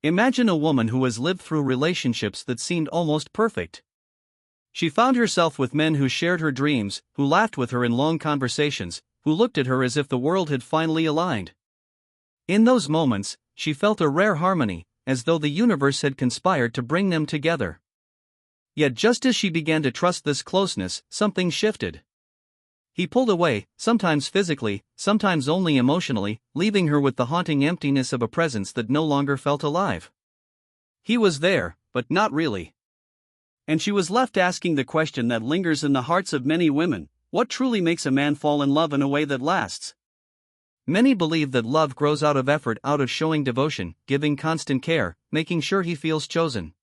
Imagine a woman who has lived through relationships that seemed almost perfect. She found herself with men who shared her dreams, who laughed with her in long conversations, who looked at her as if the world had finally aligned. In those moments, she felt a rare harmony, as though the universe had conspired to bring them together. Yet just as she began to trust this closeness, something shifted. He pulled away, sometimes physically, sometimes only emotionally, leaving her with the haunting emptiness of a presence that no longer felt alive. He was there, but not really. And she was left asking the question that lingers in the hearts of many women: what truly makes a man fall in love in a way that lasts? Many believe that love grows out of effort, out of showing devotion, giving constant care, making sure he feels chosen.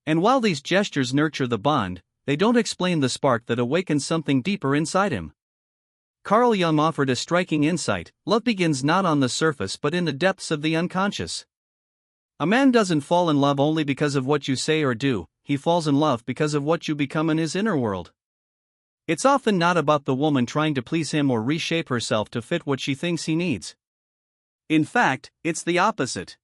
And while these gestures nurture the bond, they don't explain the spark that awakens something deeper inside him. Carl Jung offered a striking insight: love begins not on the surface but in the depths of the unconscious. A man doesn't fall in love only because of what you say or do, he falls in love because of what you become in his inner world. It's often not about the woman trying to please him or reshape herself to fit what she thinks he needs. In fact, it's the opposite.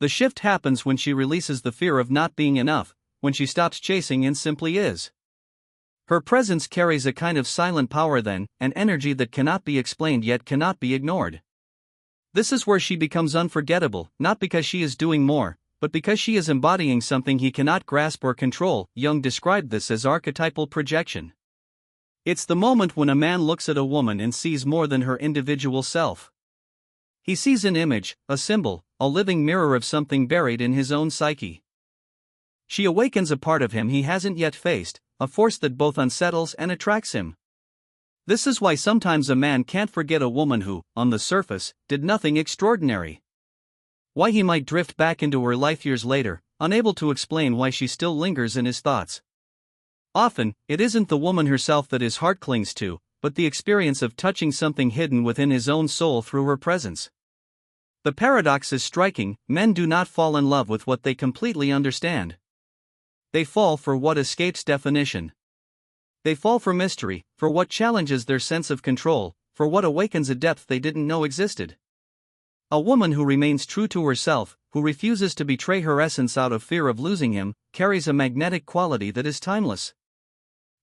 The shift happens when she releases the fear of not being enough, when she stops chasing and simply is. Her presence carries a kind of silent power then, an energy that cannot be explained yet cannot be ignored. This is where she becomes unforgettable, not because she is doing more, but because she is embodying something he cannot grasp or control. Jung described this as archetypal projection. It's the moment when a man looks at a woman and sees more than her individual self. He sees an image, a symbol, a living mirror of something buried in his own psyche. She awakens a part of him he hasn't yet faced, a force that both unsettles and attracts him. This is why sometimes a man can't forget a woman who, on the surface, did nothing extraordinary. Why he might drift back into her life years later, unable to explain why she still lingers in his thoughts. Often, it isn't the woman herself that his heart clings to, but the experience of touching something hidden within his own soul through her presence. The paradox is striking: men do not fall in love with what they completely understand. They fall for what escapes definition. They fall for mystery, for what challenges their sense of control, for what awakens a depth they didn't know existed. A woman who remains true to herself, who refuses to betray her essence out of fear of losing him, carries a magnetic quality that is timeless.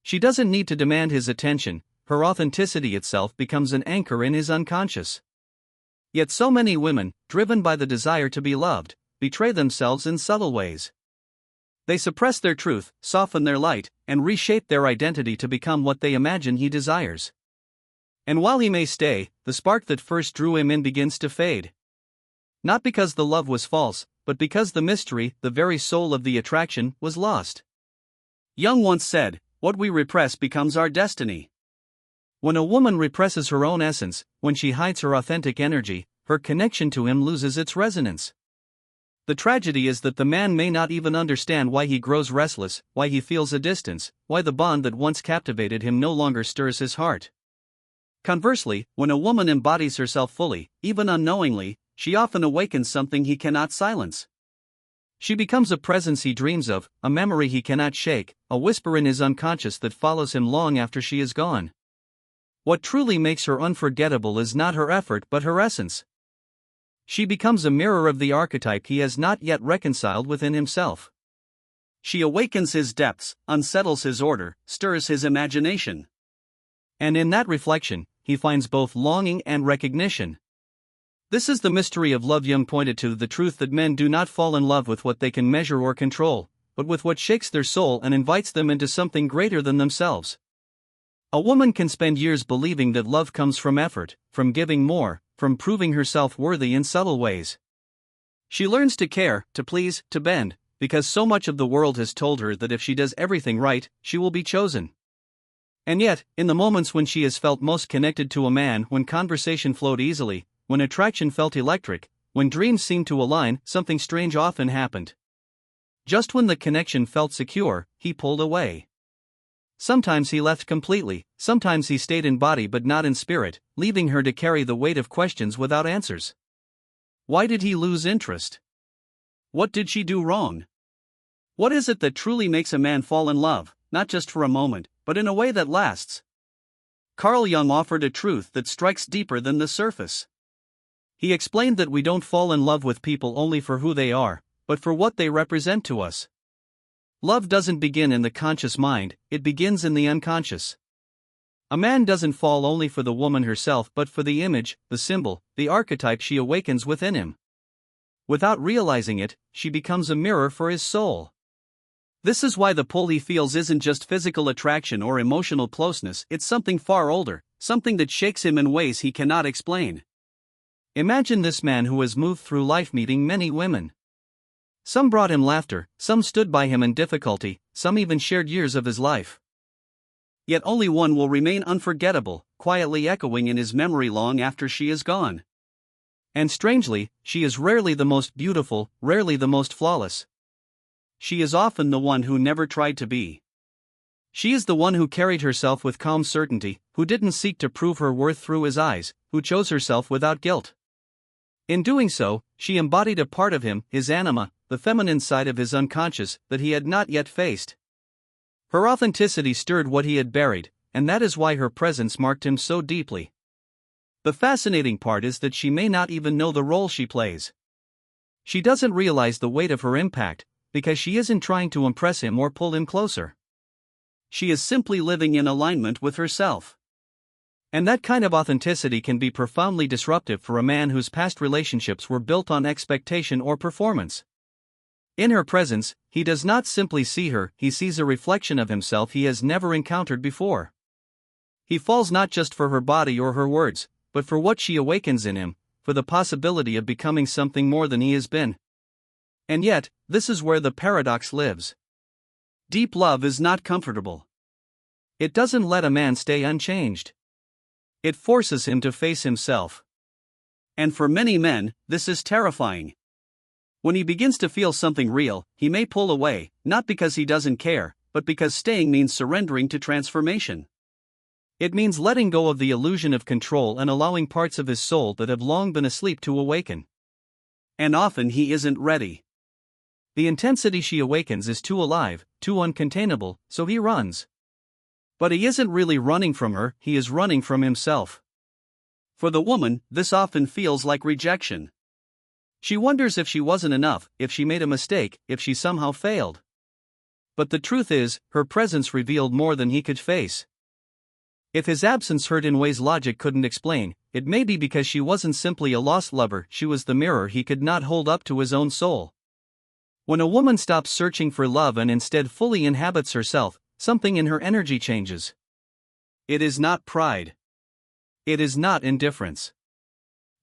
She doesn't need to demand his attention, her authenticity itself becomes an anchor in his unconscious. Yet so many women, driven by the desire to be loved, betray themselves in subtle ways. They suppress their truth, soften their light, and reshape their identity to become what they imagine he desires. And while he may stay, the spark that first drew him in begins to fade. Not because the love was false, but because the mystery, the very soul of the attraction, was lost. Jung once said, "What we repress becomes our destiny." When a woman represses her own essence, when she hides her authentic energy, her connection to him loses its resonance. The tragedy is that the man may not even understand why he grows restless, why he feels a distance, why the bond that once captivated him no longer stirs his heart. Conversely, when a woman embodies herself fully, even unknowingly, she often awakens something he cannot silence. She becomes a presence he dreams of, a memory he cannot shake, a whisper in his unconscious that follows him long after she is gone. What truly makes her unforgettable is not her effort but her essence. She becomes a mirror of the archetype he has not yet reconciled within himself. She awakens his depths, unsettles his order, stirs his imagination. And in that reflection, he finds both longing and recognition. This is the mystery of love. Jung pointed to the truth that men do not fall in love with what they can measure or control, but with what shakes their soul and invites them into something greater than themselves. A woman can spend years believing that love comes from effort, from giving more, from proving herself worthy in subtle ways. She learns to care, to please, to bend, because so much of the world has told her that if she does everything right, she will be chosen. And yet, in the moments when she has felt most connected to a man, when conversation flowed easily, when attraction felt electric, when dreams seemed to align, something strange often happened. Just when the connection felt secure, he pulled away. Sometimes he left completely, sometimes he stayed in body but not in spirit, leaving her to carry the weight of questions without answers. Why did he lose interest? What did she do wrong? What is it that truly makes a man fall in love, not just for a moment, but in a way that lasts? Carl Jung offered a truth that strikes deeper than the surface. He explained that we don't fall in love with people only for who they are, but for what they represent to us. Love doesn't begin in the conscious mind, it begins in the unconscious. A man doesn't fall only for the woman herself but for the image, the symbol, the archetype she awakens within him. Without realizing it, she becomes a mirror for his soul. This is why the pull he feels isn't just physical attraction or emotional closeness, it's something far older, something that shakes him in ways he cannot explain. Imagine this man who has moved through life meeting many women. Some brought him laughter, some stood by him in difficulty, some even shared years of his life. Yet only one will remain unforgettable, quietly echoing in his memory long after she is gone. And strangely, she is rarely the most beautiful, rarely the most flawless. She is often the one who never tried to be. She is the one who carried herself with calm certainty, who didn't seek to prove her worth through his eyes, who chose herself without guilt. In doing so, she embodied a part of him, his anima, the feminine side of his unconscious, that he had not yet faced. Her authenticity stirred what he had buried, and that is why her presence marked him so deeply. The fascinating part is that she may not even know the role she plays. She doesn't realize the weight of her impact, because she isn't trying to impress him or pull him closer. She is simply living in alignment with herself. And that kind of authenticity can be profoundly disruptive for a man whose past relationships were built on expectation or performance. In her presence, he does not simply see her, he sees a reflection of himself he has never encountered before. He falls not just for her body or her words, but for what she awakens in him, for the possibility of becoming something more than he has been. And yet, this is where the paradox lives. Deep love is not comfortable. It doesn't let a man stay unchanged. It forces him to face himself. And for many men, this is terrifying. When he begins to feel something real, he may pull away, not because he doesn't care, but because staying means surrendering to transformation. It means letting go of the illusion of control and allowing parts of his soul that have long been asleep to awaken. And often he isn't ready. The intensity she awakens is too alive, too uncontainable, so he runs. But he isn't really running from her, he is running from himself. For the woman, this often feels like rejection. She wonders if she wasn't enough, if she made a mistake, if she somehow failed. But the truth is, her presence revealed more than he could face. If his absence hurt in ways logic couldn't explain, it may be because she wasn't simply a lost lover, she was the mirror he could not hold up to his own soul. When a woman stops searching for love and instead fully inhabits herself, something in her energy changes. It is not pride. It is not indifference.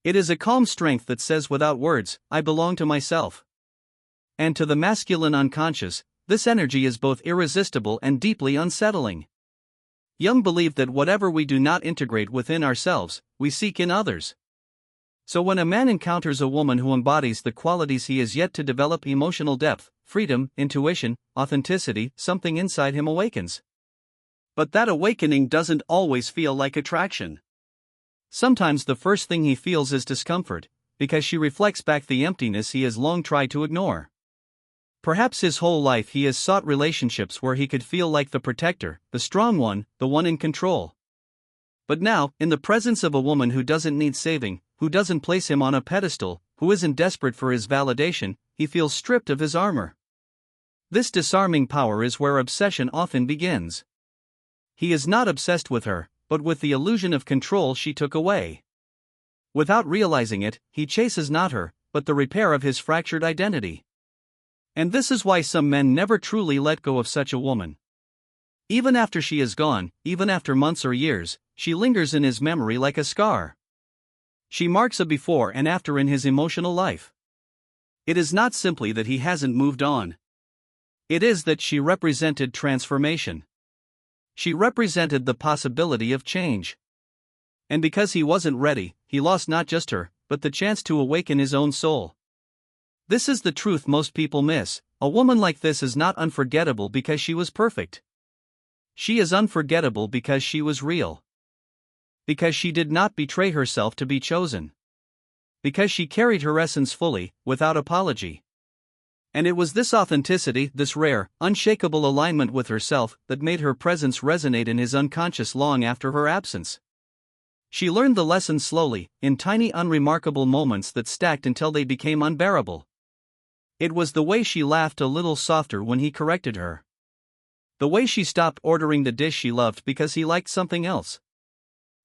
It is a calm strength that says without words, I belong to myself. And to the masculine unconscious, this energy is both irresistible and deeply unsettling. Jung believed that whatever we do not integrate within ourselves, we seek in others. So when a man encounters a woman who embodies the qualities he has yet to develop, emotional depth, freedom, intuition, authenticity, something inside him awakens. But that awakening doesn't always feel like attraction. Sometimes the first thing he feels is discomfort, because she reflects back the emptiness he has long tried to ignore. Perhaps his whole life he has sought relationships where he could feel like the protector, the strong one, the one in control. But now, in the presence of a woman who doesn't need saving, who doesn't place him on a pedestal, who isn't desperate for his validation, he feels stripped of his armor. This disarming power is where obsession often begins. He is not obsessed with her, but with the illusion of control she took away. Without realizing it, he chases not her, but the repair of his fractured identity. And this is why some men never truly let go of such a woman. Even after she is gone, even after months or years, she lingers in his memory like a scar. She marks a before and after in his emotional life. It is not simply that he hasn't moved on. It is that she represented transformation. She represented the possibility of change. And because he wasn't ready, he lost not just her, but the chance to awaken his own soul. This is the truth most people miss. A woman like this is not unforgettable because she was perfect. She is unforgettable because she was real. Because she did not betray herself to be chosen. Because she carried her essence fully, without apology. And it was this authenticity, this rare, unshakable alignment with herself, that made her presence resonate in his unconscious long after her absence. She learned the lesson slowly, in tiny unremarkable moments that stacked until they became unbearable. It was the way she laughed a little softer when he corrected her. The way she stopped ordering the dish she loved because he liked something else.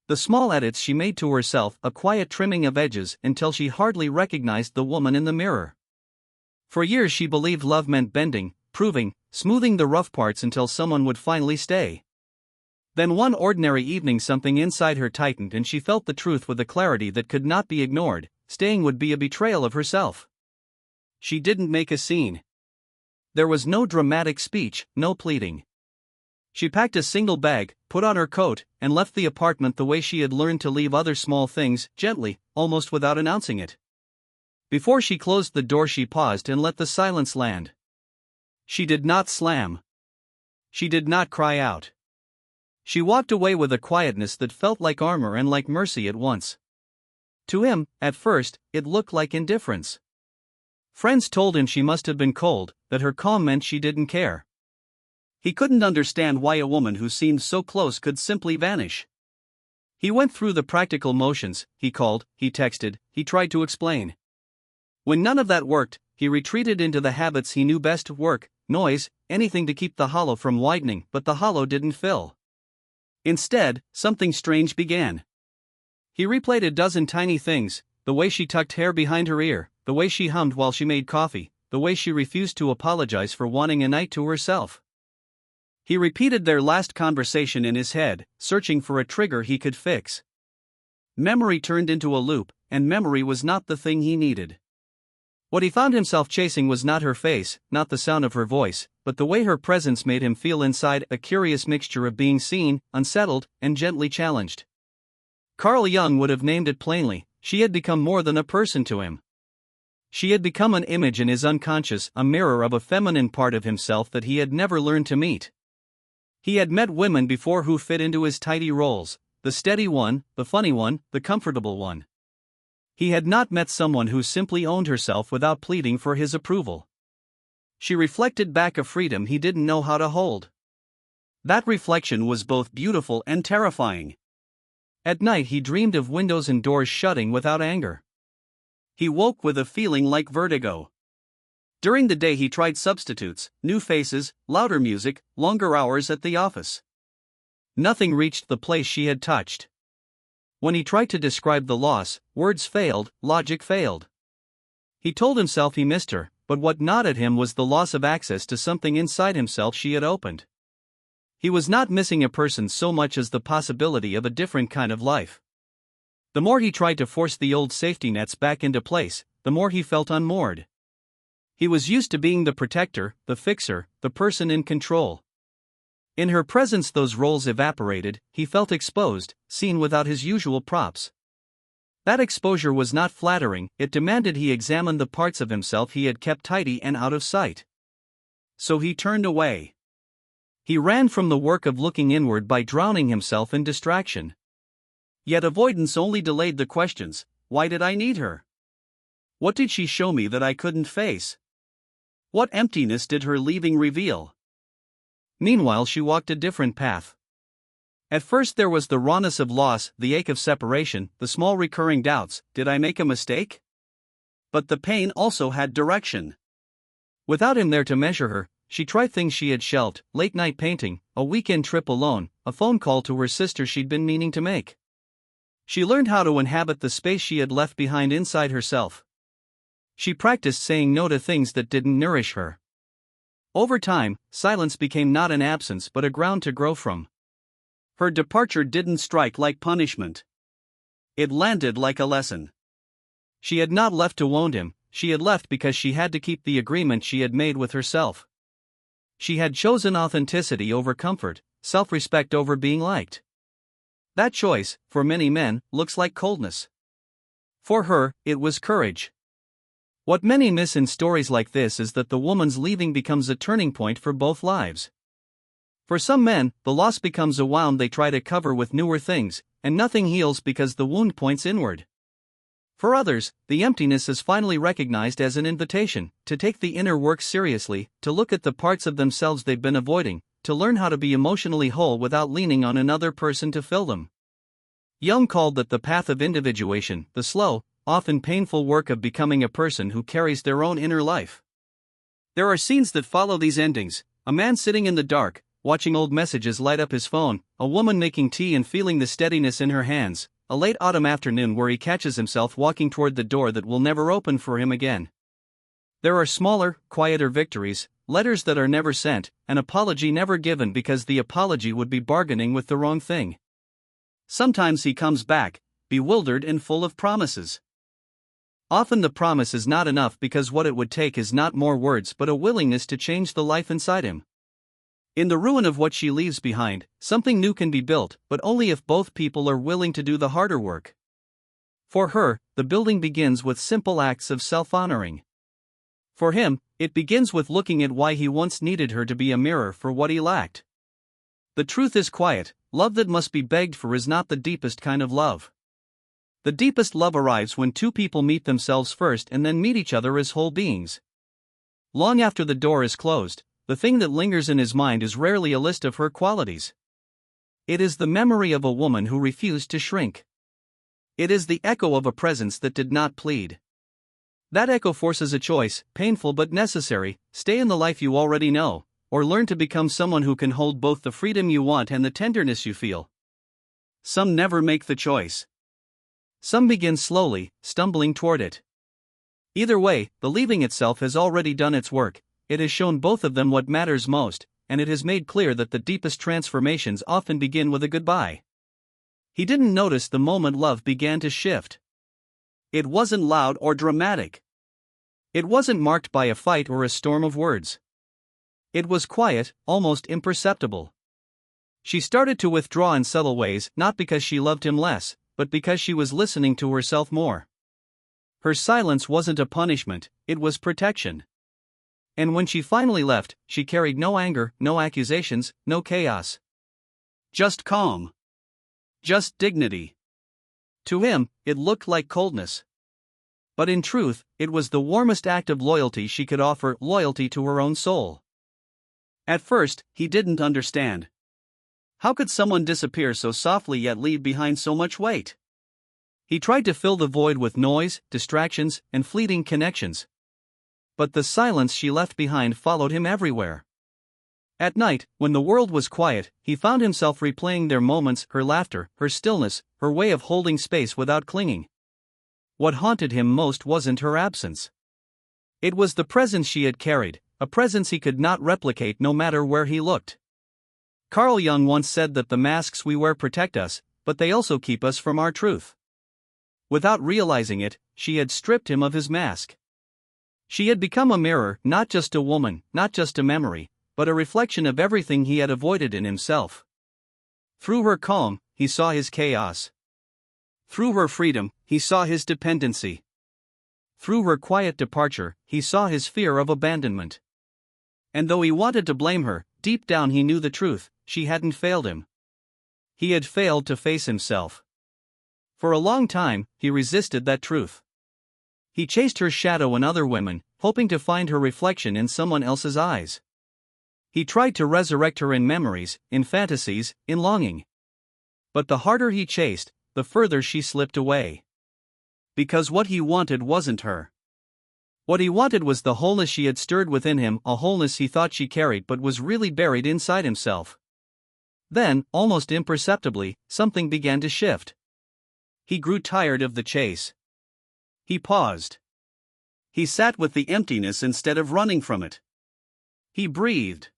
The small edits she made to herself, a quiet trimming of edges until she hardly recognized the woman in the mirror. For years she believed love meant bending, proving, smoothing the rough parts until someone would finally stay. Then one ordinary evening something inside her tightened and she felt the truth with a clarity that could not be ignored: staying would be a betrayal of herself. She didn't make a scene. There was no dramatic speech, no pleading. She packed a single bag, put on her coat, and left the apartment the way she had learned to leave other small things, gently, almost without announcing it. Before she closed the door she paused and let the silence land. She did not slam. She did not cry out. She walked away with a quietness that felt like armor and like mercy at once. To him, at first, it looked like indifference. Friends told him she must have been cold, that her calm meant she didn't care. He couldn't understand why a woman who seemed so close could simply vanish. He went through the practical motions: he called, he texted, he tried to explain. When none of that worked, he retreated into the habits he knew best: work, noise, anything to keep the hollow from widening, but the hollow didn't fill. Instead, something strange began. He replayed a dozen tiny things: the way she tucked hair behind her ear, the way she hummed while she made coffee, the way she refused to apologize for wanting a night to herself. He repeated their last conversation in his head, searching for a trigger he could fix. Memory turned into a loop, and memory was not the thing he needed. What he found himself chasing was not her face, not the sound of her voice, but the way her presence made him feel inside, a curious mixture of being seen, unsettled, and gently challenged. Carl Jung would have named it plainly: she had become more than a person to him. She had become an image in his unconscious, a mirror of a feminine part of himself that he had never learned to meet. He had met women before who fit into his tidy roles: the steady one, the funny one, the comfortable one. He had not met someone who simply owned herself without pleading for his approval. She reflected back a freedom he didn't know how to hold. That reflection was both beautiful and terrifying. At night he dreamed of windows and doors shutting without anger. He woke with a feeling like vertigo. During the day he tried substitutes: new faces, louder music, longer hours at the office. Nothing reached the place she had touched. When he tried to describe the loss, words failed, logic failed. He told himself he missed her, but what gnawed at him was the loss of access to something inside himself she had opened. He was not missing a person so much as the possibility of a different kind of life. The more he tried to force the old safety nets back into place, the more he felt unmoored. He was used to being the protector, the fixer, the person in control. In her presence those roles evaporated. He felt exposed, seen without his usual props. That exposure was not flattering, it demanded he examine the parts of himself he had kept tidy and out of sight. So he turned away. He ran from the work of looking inward by drowning himself in distraction. Yet avoidance only delayed the questions: why did I need her? What did she show me that I couldn't face? What emptiness did her leaving reveal? Meanwhile she walked a different path. At first there was the rawness of loss, the ache of separation, the small recurring doubts: did I make a mistake? But the pain also had direction. Without him there to measure her, she tried things she had shelved: late-night painting, a weekend trip alone, a phone call to her sister she'd been meaning to make. She learned how to inhabit the space she had left behind inside herself. She practiced saying no to things that didn't nourish her. Over time, silence became not an absence but a ground to grow from. Her departure didn't strike like punishment. It landed like a lesson. She had not left to wound him, she had left because she had to keep the agreement she had made with herself. She had chosen authenticity over comfort, self-respect over being liked. That choice, for many men, looks like coldness. For her, it was courage. What many miss in stories like this is that the woman's leaving becomes a turning point for both lives. For some men, the loss becomes a wound they try to cover with newer things, and nothing heals because the wound points inward. For others, the emptiness is finally recognized as an invitation to take the inner work seriously, to look at the parts of themselves they've been avoiding, to learn how to be emotionally whole without leaning on another person to fill them. Jung called that the path of individuation, the slow, often painful work of becoming a person who carries their own inner life. There are scenes that follow these endings: a man sitting in the dark, watching old messages light up his phone, a woman making tea and feeling the steadiness in her hands, a late autumn afternoon where he catches himself walking toward the door that will never open for him again. There are smaller, quieter victories, letters that are never sent, an apology never given because the apology would be bargaining with the wrong thing. Sometimes he comes back, bewildered and full of promises. Often the promise is not enough because what it would take is not more words but a willingness to change the life inside him. In the ruin of what she leaves behind, something new can be built, but only if both people are willing to do the harder work. For her, the building begins with simple acts of self-honoring. For him, it begins with looking at why he once needed her to be a mirror for what he lacked. The truth is quiet: love that must be begged for is not the deepest kind of love. The deepest love arrives when two people meet themselves first and then meet each other as whole beings. Long after the door is closed, the thing that lingers in his mind is rarely a list of her qualities. It is the memory of a woman who refused to shrink. It is the echo of a presence that did not plead. That echo forces a choice, painful but necessary: stay in the life you already know, or learn to become someone who can hold both the freedom you want and the tenderness you feel. Some never make the choice. Some begin slowly, stumbling toward it. Either way, the leaving itself has already done its work. It has shown both of them what matters most, and it has made clear that the deepest transformations often begin with a goodbye. He didn't notice the moment love began to shift. It wasn't loud or dramatic. It wasn't marked by a fight or a storm of words. It was quiet, almost imperceptible. She started to withdraw in subtle ways, not because she loved him less, but because she was listening to herself more. Her silence wasn't a punishment, it was protection. And when she finally left, she carried no anger, no accusations, no chaos. Just calm. Just dignity. To him, it looked like coldness. But in truth, it was the warmest act of loyalty she could offer, loyalty to her own soul. At first, he didn't understand. How could someone disappear so softly yet leave behind so much weight? He tried to fill the void with noise, distractions, and fleeting connections. But the silence she left behind followed him everywhere. At night, when the world was quiet, he found himself replaying their moments, her laughter, her stillness, her way of holding space without clinging. What haunted him most wasn't her absence. It was the presence she had carried, a presence he could not replicate no matter where he looked. Carl Jung once said that the masks we wear protect us, but they also keep us from our truth. Without realizing it, she had stripped him of his mask. She had become a mirror, not just a woman, not just a memory, but a reflection of everything he had avoided in himself. Through her calm, he saw his chaos. Through her freedom, he saw his dependency. Through her quiet departure, he saw his fear of abandonment. And though he wanted to blame her, deep down he knew the truth: she hadn't failed him. He had failed to face himself. For a long time, he resisted that truth. He chased her shadow in other women, hoping to find her reflection in someone else's eyes. He tried to resurrect her in memories, in fantasies, in longing. But the harder he chased, the further she slipped away. Because what he wanted wasn't her. What he wanted was the wholeness she had stirred within him, a wholeness he thought she carried but was really buried inside himself. Then, almost imperceptibly, something began to shift. He grew tired of the chase. He paused. He sat with the emptiness instead of running from it. He breathed.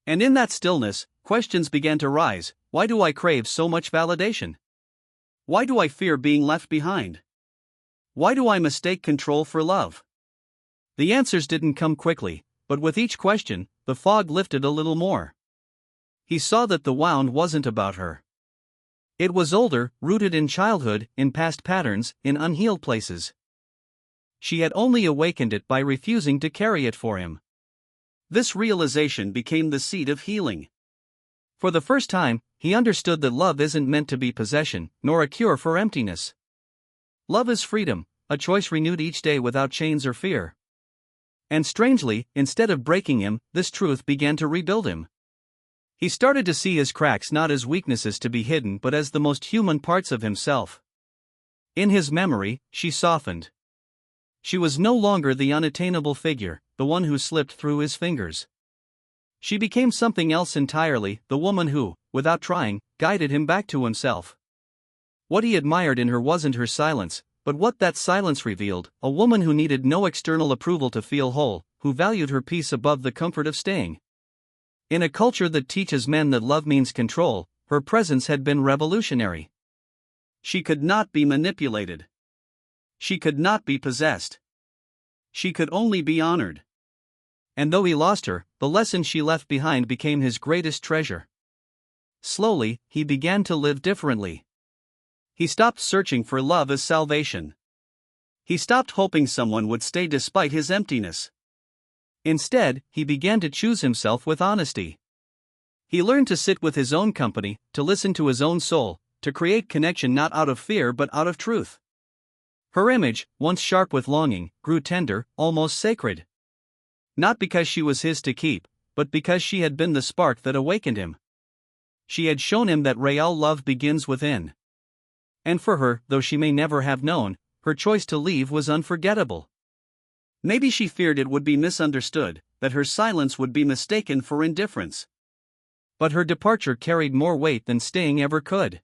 And in that stillness, questions began to rise. Why do I crave so much validation? Why do I fear being left behind? Why do I mistake control for love? The answers didn't come quickly, but with each question, the fog lifted a little more. He saw that the wound wasn't about her. It was older, rooted in childhood, in past patterns, in unhealed places. She had only awakened it by refusing to carry it for him. This realization became the seed of healing. For the first time, he understood that love isn't meant to be possession, nor a cure for emptiness. Love is freedom, a choice renewed each day without chains or fear. And strangely, instead of breaking him, this truth began to rebuild him. He started to see his cracks not as weaknesses to be hidden but as the most human parts of himself. In his memory, she softened. She was no longer the unattainable figure, the one who slipped through his fingers. She became something else entirely, the woman who, without trying, guided him back to himself. What he admired in her wasn't her silence, but what that silence revealed, a woman who needed no external approval to feel whole, who valued her peace above the comfort of staying. In a culture that teaches men that love means control, her presence had been revolutionary. She could not be manipulated. She could not be possessed. She could only be honored. And though he lost her, the lesson she left behind became his greatest treasure. Slowly, he began to live differently. He stopped searching for love as salvation. He stopped hoping someone would stay despite his emptiness. Instead, he began to choose himself with honesty. He learned to sit with his own company, to listen to his own soul, to create connection not out of fear but out of truth. Her image, once sharp with longing, grew tender, almost sacred. Not because she was his to keep, but because she had been the spark that awakened him. She had shown him that real love begins within. And for her, though she may never have known, her choice to leave was unforgettable. Maybe she feared it would be misunderstood, that her silence would be mistaken for indifference. But her departure carried more weight than staying ever could.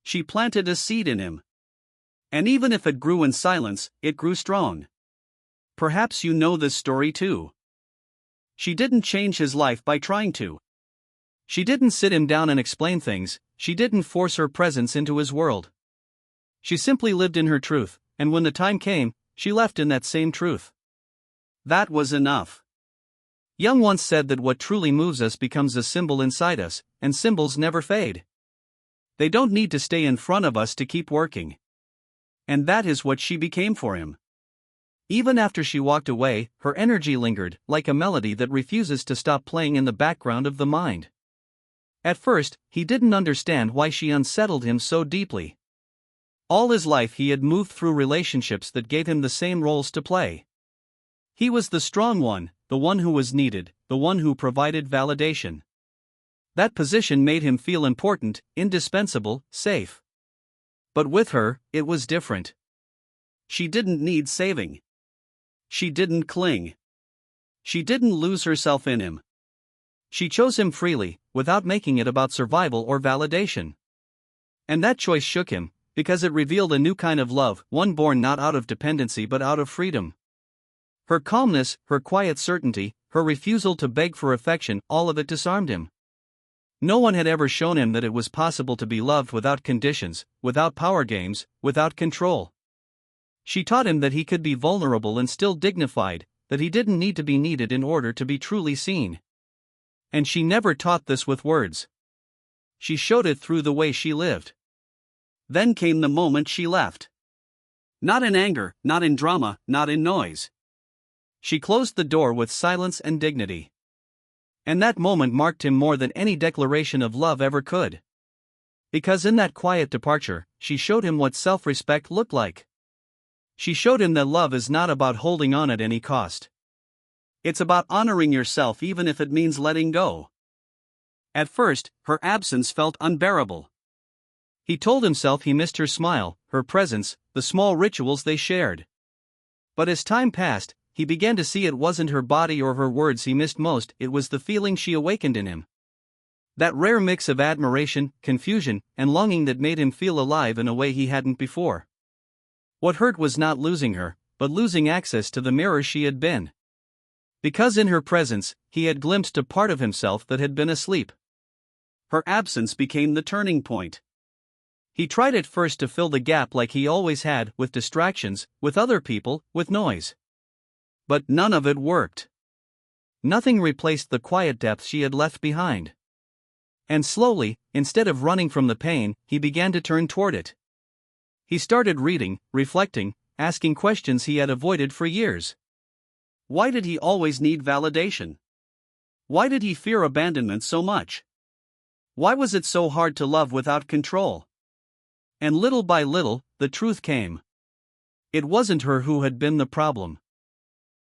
She planted a seed in him. And even if it grew in silence, it grew strong. Perhaps you know this story too. She didn't change his life by trying to. She didn't sit him down and explain things, she didn't force her presence into his world. She simply lived in her truth, and when the time came, she left in that same truth. That was enough. Jung once said that what truly moves us becomes a symbol inside us, and symbols never fade. They don't need to stay in front of us to keep working. And that is what she became for him. Even after she walked away, her energy lingered, like a melody that refuses to stop playing in the background of the mind. At first, he didn't understand why she unsettled him so deeply. All his life he had moved through relationships that gave him the same roles to play. He was the strong one, the one who was needed, the one who provided validation. That position made him feel important, indispensable, safe. But with her, it was different. She didn't need saving. She didn't cling. She didn't lose herself in him. She chose him freely, without making it about survival or validation. And that choice shook him, because it revealed a new kind of love, one born not out of dependency but out of freedom. Her calmness, her quiet certainty, her refusal to beg for affection, all of it disarmed him. No one had ever shown him that it was possible to be loved without conditions, without power games, without control. She taught him that he could be vulnerable and still dignified, that he didn't need to be needed in order to be truly seen. And she never taught this with words. She showed it through the way she lived. Then came the moment she left. Not in anger, not in drama, not in noise. She closed the door with silence and dignity. And that moment marked him more than any declaration of love ever could. Because in that quiet departure, she showed him what self-respect looked like. She showed him that love is not about holding on at any cost. It's about honoring yourself even if it means letting go. At first, her absence felt unbearable. He told himself he missed her smile, her presence, the small rituals they shared. But as time passed, he began to see it wasn't her body or her words he missed most, it was the feeling she awakened in him. That rare mix of admiration, confusion, and longing that made him feel alive in a way he hadn't before. What hurt was not losing her, but losing access to the mirror she had been. Because in her presence, he had glimpsed a part of himself that had been asleep. Her absence became the turning point. He tried at first to fill the gap like he always had, with distractions, with other people, with noise. But none of it worked. Nothing replaced the quiet depth she had left behind. And slowly, instead of running from the pain, he began to turn toward it. He started reading, reflecting, asking questions he had avoided for years. Why did he always need validation? Why did he fear abandonment so much? Why was it so hard to love without control? And little by little, the truth came. It wasn't her who had been the problem.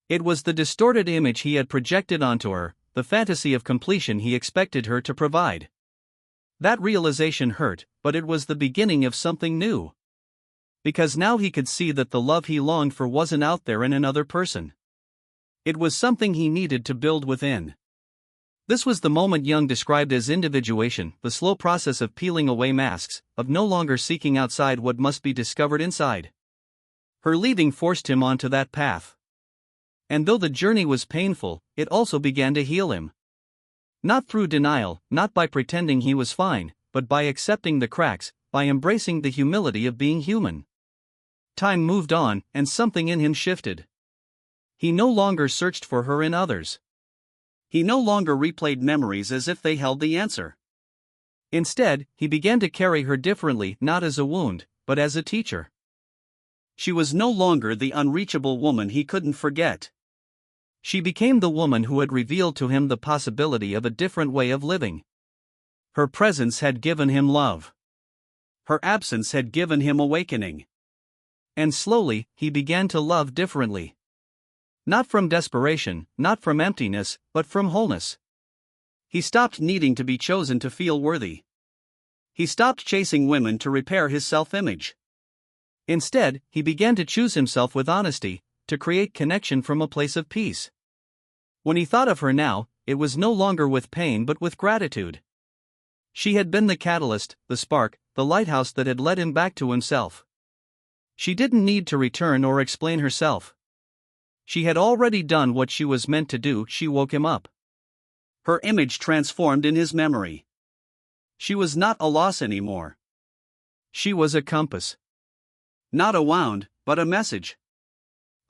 It was the distorted image he had projected onto her, the fantasy of completion he expected her to provide. That realization hurt, but it was the beginning of something new. Because now he could see that the love he longed for wasn't out there in another person. It was something he needed to build within. This was the moment Jung described as individuation, the slow process of peeling away masks, of no longer seeking outside what must be discovered inside. Her leaving forced him onto that path. And though the journey was painful, it also began to heal him. Not through denial, not by pretending he was fine, but by accepting the cracks, by embracing the humility of being human. Time moved on, and something in him shifted. He no longer searched for her in others. He no longer replayed memories as if they held the answer. Instead, he began to carry her differently, not as a wound, but as a teacher. She was no longer the unreachable woman he couldn't forget. She became the woman who had revealed to him the possibility of a different way of living. Her presence had given him love. Her absence had given him awakening. And slowly, he began to love differently. Not from desperation, not from emptiness, but from wholeness. He stopped needing to be chosen to feel worthy. He stopped chasing women to repair his self-image. Instead, he began to choose himself with honesty, to create connection from a place of peace. When he thought of her now, it was no longer with pain but with gratitude. She had been the catalyst, the spark, the lighthouse that had led him back to himself. She didn't need to return or explain herself. She had already done what she was meant to do. She woke him up. Her image transformed in his memory. She was not a loss anymore. She was a compass. Not a wound, but a message.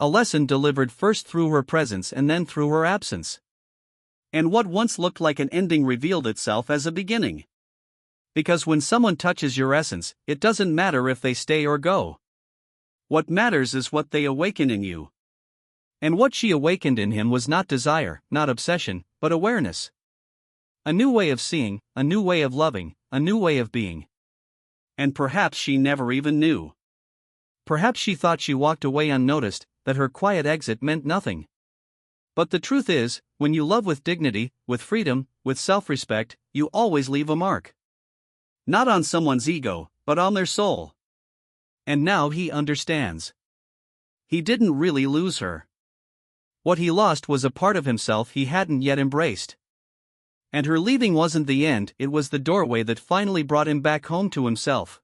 A lesson delivered first through her presence and then through her absence. And what once looked like an ending revealed itself as a beginning. Because when someone touches your essence, it doesn't matter if they stay or go. What matters is what they awaken in you. And what she awakened in him was not desire, not obsession, but awareness. A new way of seeing, a new way of loving, a new way of being. And perhaps she never even knew. Perhaps she thought she walked away unnoticed, that her quiet exit meant nothing. But the truth is, when you love with dignity, with freedom, with self-respect, you always leave a mark. Not on someone's ego, but on their soul. And now he understands. He didn't really lose her. What he lost was a part of himself he hadn't yet embraced. And her leaving wasn't the end, it was the doorway that finally brought him back home to himself.